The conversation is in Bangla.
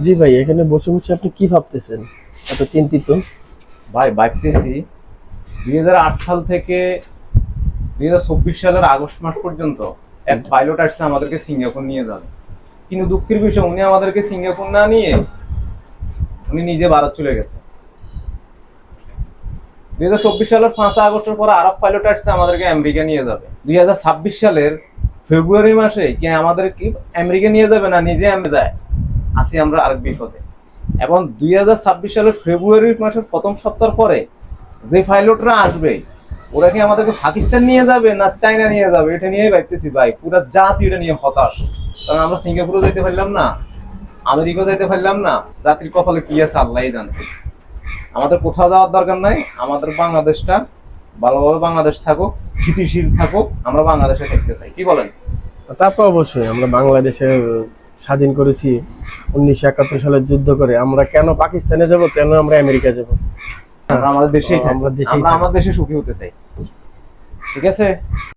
জি ভাই, এখানে বসে বসে আপনি কি ভাবতেছেন, এত চিন্তিত? ভাই ভাবতেছি 2008 সাল থেকে 2024 সালের আগস্ট মাস পর্যন্ত এক পাইলট আসছে আমাদেরকে সিঙ্গাপুর নিয়ে যাবে। কিন্তু দুঃখের বিষয় উনি আমাদেরকে সিঙ্গাপুর না নিয়ে উনি নিজে ভারত চলে গেছে। 2024 সালের 5 আগস্টের পর আরব পাইলট আসছে আমাদেরকে আমেরিকা নিয়ে যাবে। 2026 সালের ফেব্রুয়ারি মাসে কি আমাদের কি আমেরিকা নিয়ে যাবে না নিজে আমি যায় আসি আমরা আরেক বিপদে। এবং 2026 সালের ফেব্রুয়ারি মাসের প্রথম সপ্তাহ পরে যে পাইলটরা আসবে ওরা কি আমাদেরকে পাকিস্তান নিয়ে যাবে না চায়না নিয়ে যাবে, এটা নিয়েই ভাবতেছি ভাই। পুরো জাতি এটা নিয়ে হতাশ। কারণ আমরা সিঙ্গাপুরও যেতে পারলাম না, আমেরিকাও যেতে পারলাম না। জাতির কপালে কি আছে আল্লাহই জানে। আমাদের কোথাও যাওয়ার দরকার নাই, আমাদের বাংলাদেশটা ভালোভাবে বাংলাদেশ থাকুক, স্থিতিশীল থাকুক, আমরা বাংলাদেশে থাকতে চাই। কি বলেন? তা তো অবশ্যই, আমরা বাংলাদেশে স্বাধীন করেছি 1971 সালে যুদ্ধ করে। আমরা কেন পাকিস্তানে যাব, কেন আমরা আমেরিকা যাব? আমরা আমাদের দেশেই থাকি, আমরা দেশেই আমরা থাকি। আমার দেশে সুখী হতে চাই। ঠিক আছে।